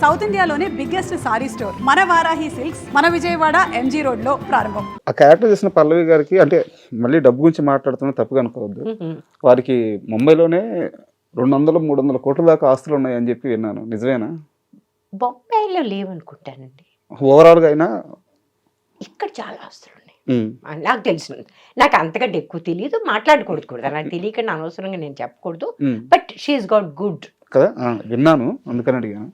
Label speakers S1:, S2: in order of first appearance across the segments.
S1: South ఇండియాలోనే biggest sorry store మన Varahi silks మన విజయవాడ ఎంజీ రోడ్ లో ప్రారంభం.
S2: ఆ క్యారెక్టర్ చేసిన పల్లవి గారికి అంటే మళ్ళీ డబ్బు గురించి మాట్లాడుతున్నా తప్పుగా అనుకోవద్దు. వారికి ముంబైలోనే 200-300 కోట్ల దాకా ఆస్తులు ఉన్నాయని చెప్పి విన్నాను, నిజమేనా?
S3: బొంబాయిలో లేవనుకుంటానండి,
S2: ఓవరాల్ గా అయినా
S3: ఇక్కడ చాలా ఆస్తులు ఉన్నాయి నాకు తెలిసిన. నాకు అంతకంటే ఎక్కువ తెలియదు, మాట్లాడకూడదు కూడా, నాకు తెలియకుండా అనవసరంగా నేను చెప్పకూడదు. బట్ షీఈస్ గాట్ గుడ్
S2: కదా, విన్నాను, అందుకని అడిగాను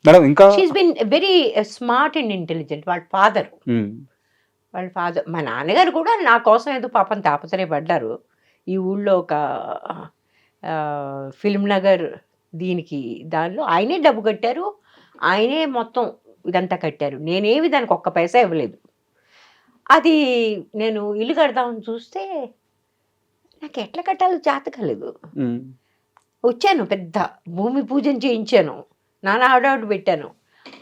S2: మేడం. ఇంకా
S3: she is been very smart and intelligent. వాళ్ళ ఫాదర్ మా నాన్నగారు కూడా నా కోసం ఏదో పాపం తాపత్రయపడ్డారు. ఈ ఊళ్ళో ఒక ఫిల్మ్ నగర్ దీనికి దానిలో ఆయనే డబ్బు కట్టారు, ఆయనే మొత్తం ఇదంతా కట్టారు. నేనేమి దానికి ఒక్క పైసా ఇవ్వలేదు. అది నేను ఇల్లు కడదామని చూస్తే నాకు ఎట్లా కట్టాలో చేత కాలేదు. వచ్చాను, పెద్ద భూమి పూజన చేయించాను, నాన్న ఆడాడు పెట్టాను.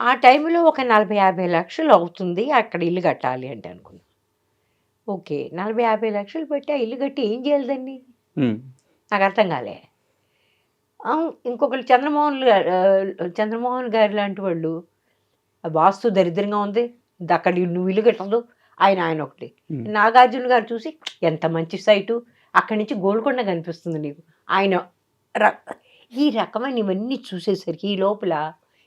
S3: ఆ టైంలో ఒక 40-50 లక్షలు అవుతుంది అక్కడ ఇల్లు కట్టాలి అంటే అనుకున్నాను. ఓకే, 40-50 లక్షలు పెట్టి ఆ ఇల్లు కట్టి ఏం చేయాలి దాన్ని, నాకు అర్థం కాలే. ఇంకొకరు చంద్రమోహన్ గారు లాంటి వాళ్ళు, వాస్తు దరిద్రంగా ఉంది అక్కడ నువ్వు ఇల్లు కట్టదు, ఆయన ఒకటి. నాగార్జున గారు చూసి ఎంత మంచి సైటు, అక్కడి నుంచి గోల్కొండ కనిపిస్తుంది నీకు, ఆయన ఈ రకమైన ఇవన్నీ చూసేసరికి ఈ లోపల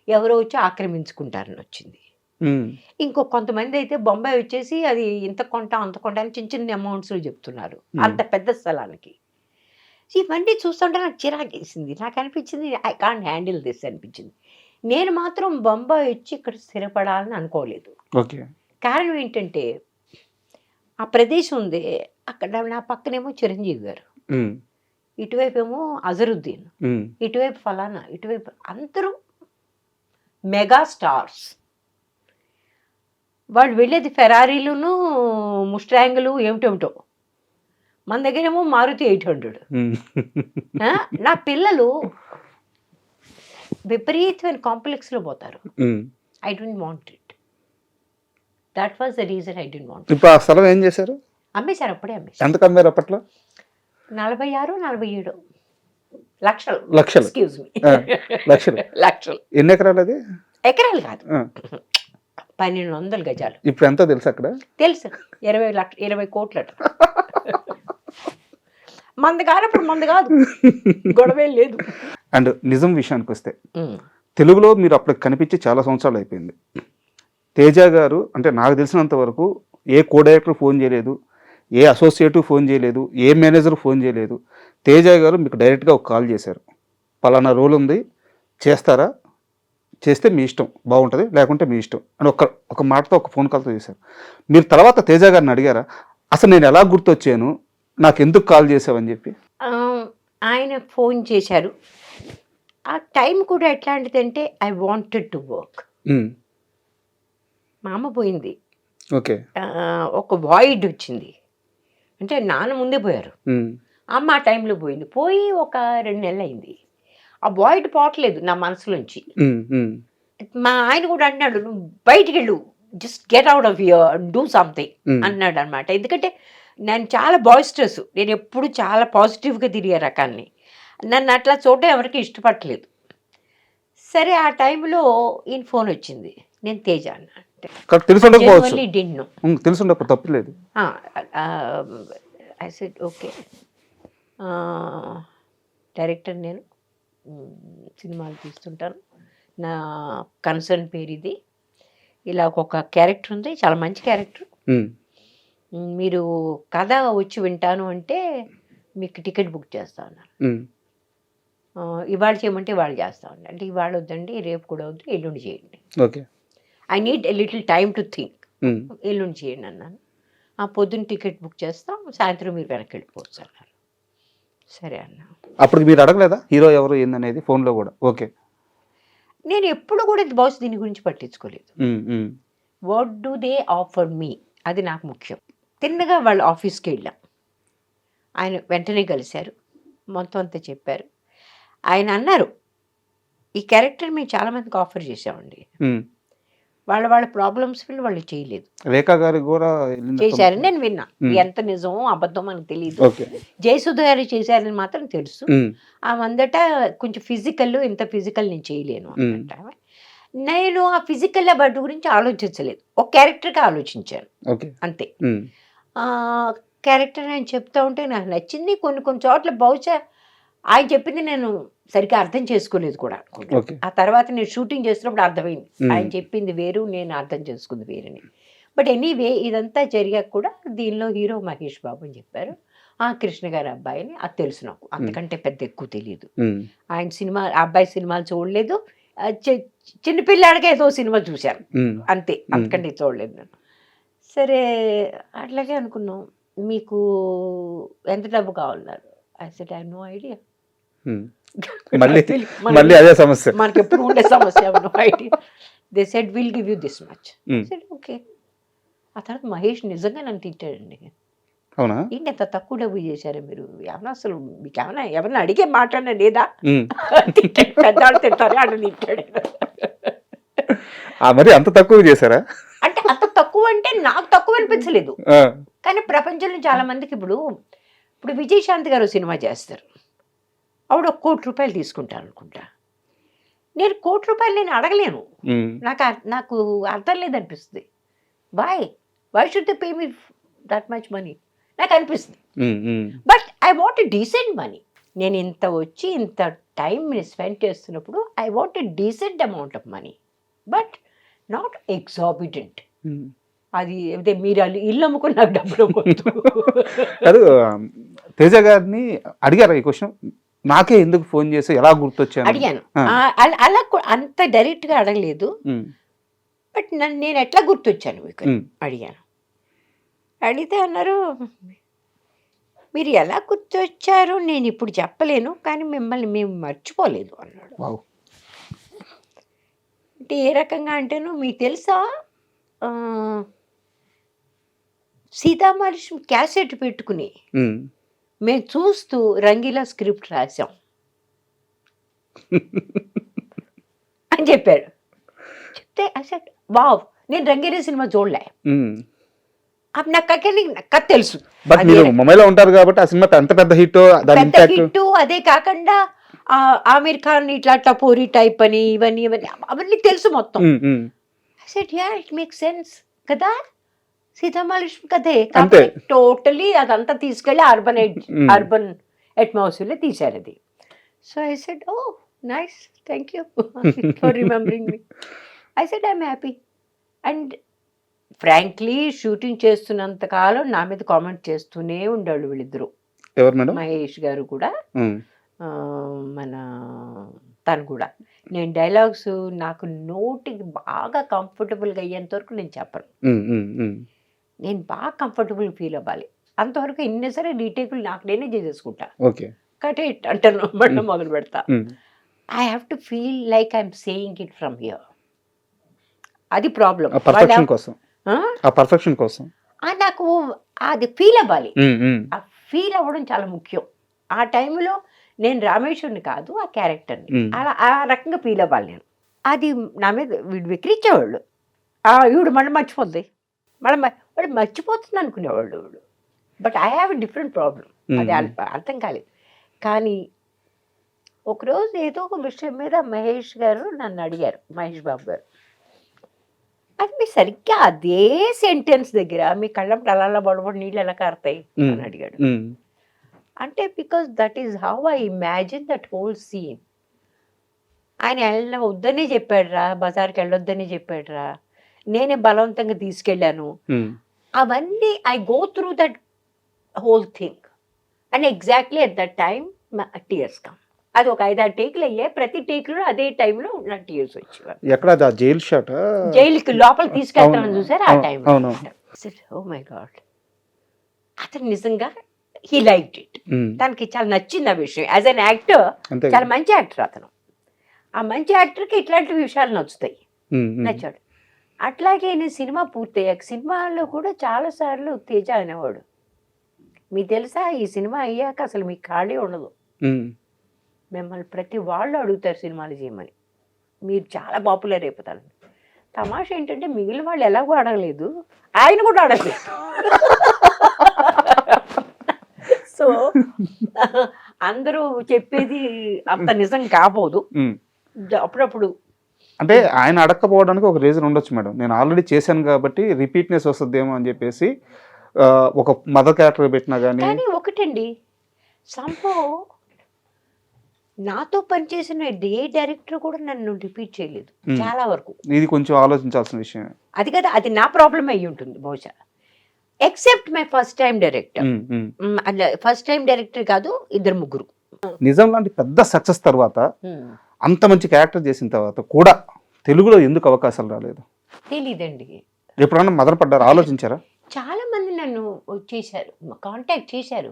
S3: ఎవరో వచ్చి ఆక్రమించుకుంటారని వచ్చింది. కొంతమంది అయితే బొంబాయి వచ్చేసి అది ఇంత కొంట అంత కొంట అని చిన్న చిన్న అమౌంట్స్లో చెప్తున్నారు అంత పెద్ద స్థలానికి. ఇవన్నీ చూస్తుంటే నాకు చిరాకేసింది. నాకు అనిపించింది ఐ కాంట్ హ్యాండిల్ దిస్ అనిపించింది. నేను మాత్రం బొంబాయి వచ్చి ఇక్కడ స్థిరపడాలని అనుకోలేదు. కారణం ఏంటంటే ఆ ప్రదేశం ఉంది, అక్కడ నా పక్కనేమో చిరంజీవి గారు, ఇటువైపు ఏమో అజరుద్దీన్, ఇటువైపు ఫలానా, ఇటువైపు అందరూ మెగా స్టార్స్. వాళ్ళు వెళ్ళేది ఫెరారీలును ముస్టాంగులు ఏమిటేమిటో, మన దగ్గరేమో మారుతి 800. నా పిల్లలు విపరీతమైన కాంప్లెక్స్లో పోతారు. I don't want it. That was the reason I don't want.
S2: ఇప్పుడు ఆ స్థలం ఏం చేశారు?
S3: అమ్మేశారు, అప్పుడే అమ్మేశారు.
S2: ఎంత కమ్మారు అప్పట్లో?
S3: 46-47 లక్షలు.
S2: లక్షలు లక్షలు
S3: లక్షలు.
S2: ఎన్ని ఎకరాలు అది?
S3: ఎకరాలు కాదు, 1200 గజాలు.
S2: ఇప్పుడు ఎంత తెలుసు అక్కడ?
S3: తెలుసు, 20 కోట్లట. మంది కానప్పుడు మంది కాదు, గొడవే లేదు.
S2: అండ్ నిజం విషయానికి వస్తే తెలుగులో మీరు అప్పుడు కనిపించి చాలా సంవత్సరాలు అయిపోయింది. తేజ గారు అంటే నాకు తెలిసినంత వరకు ఏ కో డైరెక్టర్ ఫోన్ చేయలేదు, ఏ అసోసియేటివ్ ఫోన్ చేయలేదు, ఏ మేనేజర్ ఫోన్ చేయలేదు. తేజ గారు మీకు డైరెక్ట్గా ఒక కాల్ చేశారు, పలానా రోల్ ఉంది చేస్తారా, చేస్తే మీ ఇష్టం, బాగుంటుంది, లేకుంటే మీ ఇష్టం అని ఒక మాటతో ఒక ఫోన్ కాల్తో చేశారు. మీరు తర్వాత తేజ గారిని అడిగారా, అసలు నేను ఎలా గుర్తొచ్చాను, నాకు ఎందుకు కాల్ చేసావని చెప్పి?
S3: ఆయన ఫోన్ చేశారు. ఆ టైం కూడా ఎట్లాంటిదంటే ఐ వాంటెడ్ టు వర్క్. మా అమ్మ పోయింది,
S2: ఓకే,
S3: ఒక వాయిడ్ వచ్చింది, అంటే నాన్న ముందే పోయారు, అమ్మ ఆ టైంలో పోయింది. పోయి ఒక 2 నెలలు అయింది. ఆ వాయిడ్ పోవట్లేదు నా మనసులోంచి. మా ఆయన కూడా అన్నాడు, నువ్వు బయటికి వెళ్ళు, just get out of here, do something అన్నాడు అనమాట. ఎందుకంటే నేను చాలా బాయిస్టర్స్, నేను ఎప్పుడు చాలా పాజిటివ్గా తిరిగే రకాన్ని, నన్ను అట్లా చూడటం ఎవరికి ఇష్టపడలేదు. సరే ఆ టైంలో ఈయన ఫోన్ వచ్చింది, నేను తేజ అన్న
S2: తప్పలేదు.
S3: ఐ సెడ్ ఓకే, డైరెక్టర్ నేను, సినిమాలు తీస్తుంటాను, నా కన్సర్న్ పేరు ఇది, ఇలా ఒక క్యారెక్టర్ ఉంది, చాలా మంచి క్యారెక్టర్, మీరు కథ వచ్చి వింటాను అంటే మీకు టికెట్ బుక్ చేస్తా ఉన్నారు, ఇవాళ చేయమంటే ఇవాళ చేస్తా ఉన్నారు, అంటే ఇవాళ వద్దండి, రేపు కూడా వద్దు, ఎల్లుండి చేయండి,
S2: okay,
S3: I need a little time to think, ఎల్లుండి చేయండి అన్నాను. ఆ పొద్దున్న టికెట్ బుక్ చేస్తాం, సాయంత్రం మీరు వెనక్కి వెళ్ళిపోవచ్చు అన్నారు. సరే అన్నా.
S2: అప్పుడు మీరు అడగలేదా హీరో ఎవరు ఏందనేది ఫోన్లో కూడా? ఓకే,
S3: నేను ఎప్పుడు కూడా బహుశా దీని గురించి పట్టించుకోలేదు. వాట్ డూ దే ఆఫర్ మీ, అది నాకు ముఖ్యం. తిన్నగా వాళ్ళ ఆఫీస్కి వెళ్ళాం, ఆయన వెంటనే కలిశారు, మొత్తం అంతా చెప్పారు. ఆయన అన్నారు, ఈ క్యారెక్టర్ మేము చాలామందికి ఆఫర్ చేసామండి, వాళ్ళ ప్రాబ్లమ్స్ వల్ల వాళ్ళు చేయలేదు.
S2: రేఖా గారు కూడా
S3: చేశారని నేను విన్నా, ఎంత నిజమో అబద్ధం మనకు తెలియదు. జయసుధ గారు చేశారని మాత్రం తెలుసు. ఆ అందట కొంచెం ఫిజికల్, ఇంత ఫిజికల్ నేను చేయలేను అన్నట్టు. నేను ఆ ఫిజికల్ అబౌట్ గురించి ఆలోచించలేదు, ఒక క్యారెక్టర్గా ఆలోచించాను
S2: ఓకే.
S3: అంతే. క్యారెక్టర్ ఆయన చెప్తా ఉంటే నాకు నచ్చింది. కొన్ని కొన్ని చోట్ల బహుశా ఆయన చెప్పింది నేను సరిగ్గా అర్థం చేసుకోలేదు కూడా అనుకుంటా.
S2: ఓకే.
S3: ఆ తర్వాత నేను షూటింగ్ చేస్తున్నప్పుడు అర్థమైంది
S2: Hmm.
S3: ఆయన చెప్పింది వేరు, నేను అర్థం చేసుకుంది వేరని. బట్ ఎనీవే ఇదంతా జరిగాక కూడా దీనిలో హీరో మహేష్ బాబు అని చెప్పారు. కృష్ణ గారి అబ్బాయిని అది తెలుసు నాకు, అంతకంటే పెద్ద ఎక్కువ తెలియదు. ఆయన సినిమా ఆ అబ్బాయి సినిమాలు చూడలేదు, చిన్నపిల్లాడికి ఏదో సినిమా చూశాను అంతే, అంతకంటే చూడలేదు నేను. సరే అట్లాగే అనుకున్నాం. మీకు ఎంత డబ్బు కావాలన్నారు? I said I have no idea.
S2: మళ్ళీ అదే సమస్య,
S3: మనకి ఎప్పుడు ఉండే సమస్య, no idea. They said will give you this much. Said okay. ఆ తర్వాత మహేష్ నిజంగా నన్ను తిట్టాడండి.
S2: అవునా?
S3: ఏంటి ఎంత తక్కువ డబ్బు చేశారు మీరు, ఏమన్నా అసలు మీకు ఏమన్నా ఎవరన్నా అడిగే మాట్లాడినా లేదా? పెద్దవాళ్ళు తింటారు అని తిట్టాడు.
S2: మరి అంత తక్కువ చేశారా?
S3: అంటే అంత తక్కువ అంటే నాకు తక్కువ అనిపించలేదు, కానీ ప్రపంచంలో చాలా మందికి ఇప్పుడు విజయశాంతి గారు సినిమా చేస్తారు, ఆవిడ ₹1 కోటి తీసుకుంటారు అనుకుంటా. నేను ₹1 కోటి నేను అడగలేను, నాకు అర్థం లేదనిపిస్తుంది. Why should they pay me that much money నాకు అనిపిస్తుంది. But I want decent money. నేను ఇంత వచ్చి ఇంత టైం స్పెండ్ చేస్తున్నప్పుడు I want decent amount of money, but not exorbitant. అది అయితే మీరు ఇల్లు అమ్ముకుని నాకు డబ్బులు
S2: కాదు. తేజ గారిని అడిగారా ఈ క్వశ్చన్? నాకే ఎందుకు ఫోన్ చేసి ఎలా గుర్తొచ్చాను
S3: అడిగాను. అలా అంత డైరెక్ట్గా అడగలేదు, బట్ నేను ఎట్లా గుర్తొచ్చాను మీకు అడిగాను. అడిగితే అన్నారు, మీరు ఎలా గుర్తొచ్చారు నేను ఇప్పుడు చెప్పలేను, కానీ మిమ్మల్ని మేము మర్చిపోలేదు అన్నాడు. అంటే ఏ రకంగా అంటేను, మీకు తెలుసా సీతామహాలక్ష్మి క్యాసెట్ పెట్టుకుని మేము చూస్తూ రంగీలా స్క్రిప్ట్ రాసాం అని చెప్పాడు. చెప్తే అసలు వావ్, నేను రంగీలా సినిమా చూడలే, నాకు తెలుసు.
S2: బట్ మీరు ముంబైలో ఉంటారు కాబట్టి ఆ సినిమా ఎంత పెద్ద హిట్,
S3: అదే కాకుండా ఆమీర్ ఖాన్ ఇట్లా టపోరీ టైప్ అని అవన్నీ తెలుసు మొత్తం. ఇట్ మేక్ సెన్స్ కదా, సీతామహాలక్ష్మి కదే టోటలీ అదంతా తీసుకెళ్ళి అర్బన్ అట్మాస్ఫియర్లో తీశారు అది. So I said oh nice, thank you for remembering me. I said I'm happy. And frankly shooting చేస్తున్నంత కాలం నా మీద కామెంట్ చేస్తూనే ఉండాడు వీళ్ళిద్దరూ. మహేష్ గారు కూడా మన తను కూడా. నేను డైలాగ్స్ నాకు నోటికి బాగా కంఫర్టబుల్గా అయ్యేంత వరకు నేను చెప్పను, నేను బాగా కంఫర్టబుల్ ఫీల్ అవ్వాలి అంతవరకు. ఇన్ని సరే రీటేకులు నాకు నేనే చేసేసుకుంటా, కట్ ఇట్ అంటాను, మళ్ళీ మొదలు పెడతా. I have to feel like I'm saying it from here. అది ప్రాబ్లం,
S2: పర్ఫెక్షన్ కోసం
S3: నాకు అది ఫీల్ అవ్వాలి. ఆ ఫీల్ అవ్వడం చాలా ముఖ్యం. ఆ టైంలో నేను రామేశ్వరుని కాదు, ఆ క్యారెక్టర్ని అలా ఆ రకంగా ఫీల్ అవ్వాలి నేను. అది నా మీద వీడు విక్రించేవాళ్ళు, వీడు మళ్ళీ మర్చిపోద్ది, వాడు మర్చిపోతుంది అనుకునేవాళ్ళు వీడు. But I have a different problem, అది అర్థం కాలేదు. కానీ ఒకరోజు ఏదో ఒక విషయం మీద మహేష్ గారు నన్ను అడిగారు, మహేష్ బాబు గారు, అది మీ సరిగ్గా అదే సెంటెన్స్ దగ్గర మీ కళ్ళప్పుడు అలా బొడబడి నీళ్ళు ఎలా కారుతాయి అని అడిగాడు. అంటే because that is how I imagine that whole scene. ఆయన వద్దనే చెప్పాడురా, బజార్కి వెళ్ళొద్దని చెప్పాడురా, నేనే బలవంతంగా తీసుకెళ్ళాను. అవన్నీ I go through that whole thing and exactly at that time tears come. అది ఒక 5-6 టేకులు అయ్యాయి, ప్రతి టేకులో అదే టైంలో నాకు టీయర్స్ వచ్చేవారు.
S2: ఎక్కడ జైలు షాట్,
S3: జైలుకి లోపల తీసుకెళ్తామని చూసారు ఆ టైంలో. ఓ మై గాడ్, అతను నిజంగా హీ లైక్డ్ ఇట్, తనకి చాలా నచ్చింది ఆ విషయం. యాజ్ అన్ యాక్టర్ చాలా మంచి యాక్టర్ అతను. ఆ మంచి యాక్టర్కి ఇట్లాంటి విషయాలు నచ్చుతాయి, నచ్చాడు. అట్లాగే నేను సినిమా పూర్తయ్యాక సినిమాలో కూడా చాలాసార్లు తేజ అనేవాడు, మీకు తెలుసా ఈ సినిమా అయ్యాక అసలు మీకు ఖాళీ ఉండదు, మిమ్మల్ని ప్రతి వాళ్ళు అడుగుతారు సినిమాలు చేయమని, మీరు చాలా పాపులర్ అయిపోతారు. తమాషా ఏంటంటే మిగిలిన వాళ్ళు ఎలాగో అడగలేదు, ఆయన కూడా అడగలేదు. సో అందరూ చెప్పేది అంత నిజం కాబోదు. అప్పుడప్పుడు
S2: అంటే ఆయన అడగకపోవడానికి ఒక రీజన్ ఉండొచ్చు మేడం. నేను ఆల్రెడీ చేశాను కాబట్టి రిపీట్నెస్ వస్తుందేమో అని చెప్పేసి ఒక మదర్ క్యారెక్టర్ పెట్టినా కానీ.
S3: కానీ ఒకటండి, సంభవ్ నాతో పనిచేసిన ఏ డైరెక్టర్ కూడా నన్ను రిపీట్ చేయలేదు చాలా వరకు.
S2: ఇది కొంచెం ఆలోచించాల్సిన విషయం.
S3: అది కదా, అది నా ప్రాబ్లం అయ్యి ఉంటుంది బహుశా. Except my first time director. First time director కాదు, 2-3.
S2: నిజం లాంటి పెద్ద సక్సెస్ తర్వాత అంత మంచి క్యారెక్టర్ చేసిన తర్వాత కూడా తెలుగులో ఎందుకు అవకాశాలు రాలేదు?
S3: తెలీదండి.
S2: ఎప్పుడన్నా మదన పడ్డారు, ఆలోచించారా?
S3: చాలా మంది నన్ను చేశారు, కాంటాక్ట్ చేశారు.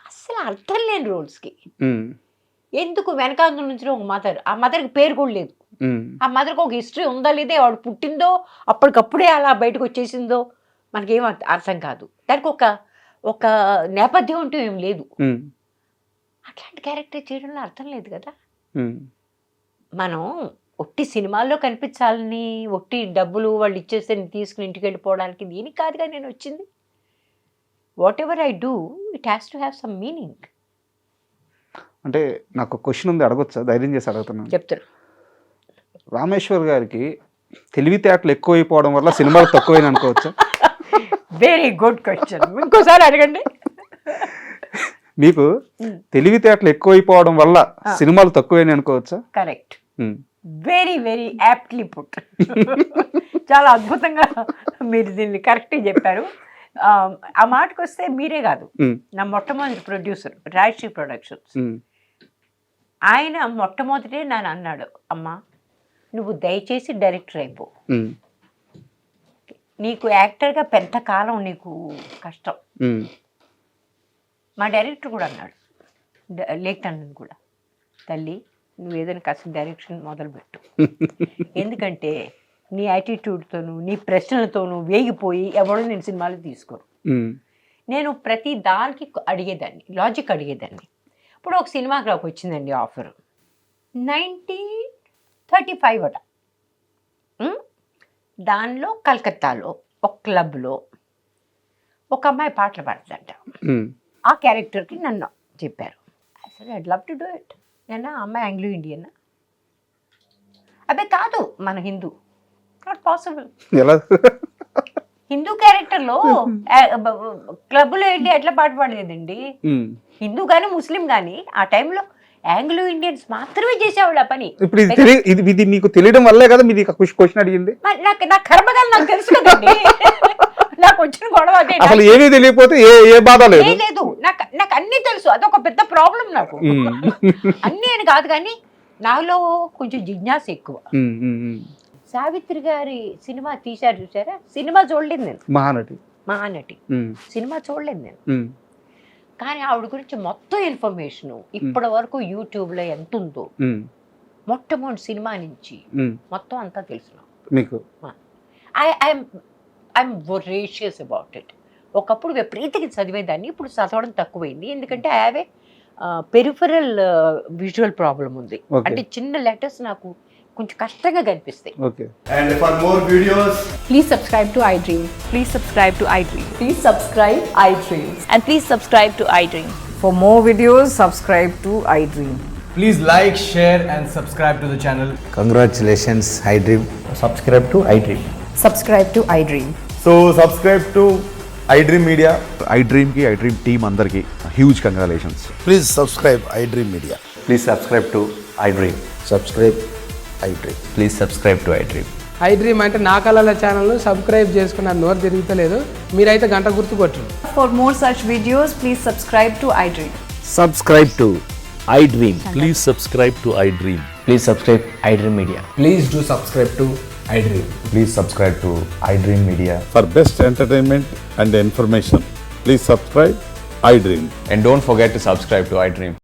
S3: అసలు అర్థం లేని రోల్స్కి ఎందుకు వెనకాల నుంచి ఒక మదర్, ఆ మదర్కి పేరు కూడా లేదు, ఆ మదర్కి ఒక హిస్టరీ ఉందా లేదే, వాడు పుట్టిందో అప్పటికప్పుడే అలా బయటకు వచ్చేసిందో మనకేం అర్థం కాదు. దానికి ఒక నేపథ్యం అంటూ ఏం లేదు. అట్లాంటి క్యారెక్టర్ చేయడంలో అర్థం లేదు కదా. మనం ఒట్టి సినిమాల్లో కనిపించాలని, ఒట్టి డబ్బులు వాళ్ళు ఇచ్చేస్తే తీసుకుని ఇంటికి వెళ్ళిపోవడానికి దీనికి కాదుగా నేను వచ్చింది. What ever I do, it has to have some meaning.
S2: అంటే నాకు క్వశ్చన్ ఉంది, అడగొచ్చా? ధైర్యం చేసి అడుగుతున్నాను.
S3: చెప్తాను.
S2: రామేశ్వర్ గారికి తెలివితేటలు ఎక్కువైపోవడం వల్ల సినిమాలు తక్కువైన అనుకోవచ్చా?
S3: వెరీ గుడ్ క్వశ్చన్, ఇంకోసారి అడగండి.
S2: మీకు తెలివితేటలు ఎక్కువైపోవడం వల్ల సినిమాలు తక్కువైన అనుకోవచ్చా?
S3: Correct, very very aptly put. చాలా అద్భుతంగా మీరు దీన్ని కరెక్ట్గా చెప్పారు. ఆ మాటకు వస్తే మీరే కాదు, నా మొట్టమొదటి ప్రొడ్యూసర్ రాజశ్రీ ప్రొడక్షన్స్, ఆయన మొట్టమొదటే నన్ను అన్నాడు, అమ్మా నువ్వు దయచేసి డైరెక్టర్ అయిపో, నీకు యాక్టర్గా పెద్ద కాలం నీకు కష్టం. మా డైరెక్టర్ కూడా అన్నాడు, లేఖన్ కూడా, తల్లి నువ్వు ఏదైనా కాస్త డైరెక్షన్ మొదలుపెట్టు, ఎందుకంటే నీ యాటిట్యూడ్తోనూ నీ ప్రశ్నలతోనూ వేగిపోయి ఎవడో నేను సినిమాలు తీసుకోరు. నేను ప్రతి దానికి అడిగేదాన్ని, లాజిక్ అడిగేదాన్ని. ఇప్పుడు ఒక సినిమాకి వచ్చిందండి ఆఫర్, 1935 అట. దానిలో కలకత్తాలో ఒక క్లబ్లో ఒక అమ్మాయి పాటలు పాడుతుందంట. ఆ క్యారెక్టర్కి నన్ను చెప్పారు. అసలు I'd love to do it. నేను ఆ అమ్మాయి ఆంగ్లో ఇండియన్, అదే కాదు మన హిందూ, నాట్ పాసిబుల్. హిందూ క్యారెక్టర్లో క్లబ్లో వెళ్ళి ఎట్లా పాట పాడలేదండి. హిందూ కానీ ముస్లిం కానీ ఆ టైంలో ఆంగ్లో ఇండియన్స్ మాత్రమే చేసేవాళ్ళు ఆ పని.
S2: ఇప్పుడు ఇది మీకు తెలియడం వల్లే కదా మీది క్వశ్చన్ అడిగింది.
S3: నా కర్మగాలు నాకు తెలుసు కదండి. నాకు వచ్చిన గొడవ అదే.
S2: అసలు ఏమీ తెలియకపోతే ఏ బాధ లేదు.
S3: నాకు అన్నీ తెలుసు, అదొక పెద్ద ప్రాబ్లం నాకు. అన్నీ అని కాదు కానీ నాలో కొంచెం జిజ్ఞాస ఎక్కువ. సావిత్రి గారి సినిమా తీశారు చూసారా, సినిమా చూడలేదు నేను. మహానటి సినిమా చూడలేదు నేను, కానీ ఆవిడ గురించి మొత్తం ఇన్ఫర్మేషన్ ఇప్పటి వరకు యూట్యూబ్లో ఎంత ఉందో, మొట్టమొదటి సినిమా నుంచి మొత్తం అంతా తెలుసు మీకు. I'm voracious about it. ఒకప్పుడు విపరీతంగా చదివేదాన్ని, ఇప్పుడు చదవడం తక్కువైంది. ఎందుకంటే I have a peripheral visual problem ఉంది. అంటే చిన్న లెటర్స్ నాకు కొంచెం కష్టంగా కనిపిస్తాయి.
S4: And for more videos,
S1: Please subscribe to iDream. Please subscribe to iDream.
S5: Please subscribe iDream.
S6: And please subscribe to iDream.
S5: For more videos, subscribe to iDream.
S4: please like, share and subscribe to the channel.
S7: Congratulations, iDream.
S8: Subscribe to iDream.
S5: Subscribe to iDream.
S4: So subscribe to iDream Media.
S8: iDream ki iDream team andarki huge congratulations.
S7: Please subscribe iDream Media.
S8: Please subscribe to iDream.
S7: Subscribe iDream.
S8: Please subscribe to iDream.
S9: iDream అంటే నా కళల ఛానల్ను subscribe చేసుకున్న నోరు తిరుగుతలేదు, మీరైతే గంట గుర్తు కొట్టండి.
S5: For more such videos, please subscribe to iDream.
S10: Subscribe to iDream.
S11: Please subscribe to iDream.
S10: Please subscribe iDream Media.
S4: Please do subscribe to iDream.
S8: Please subscribe to iDream Media.
S11: For best entertainment and information, please subscribe iDream.
S8: And don't forget to subscribe to iDream.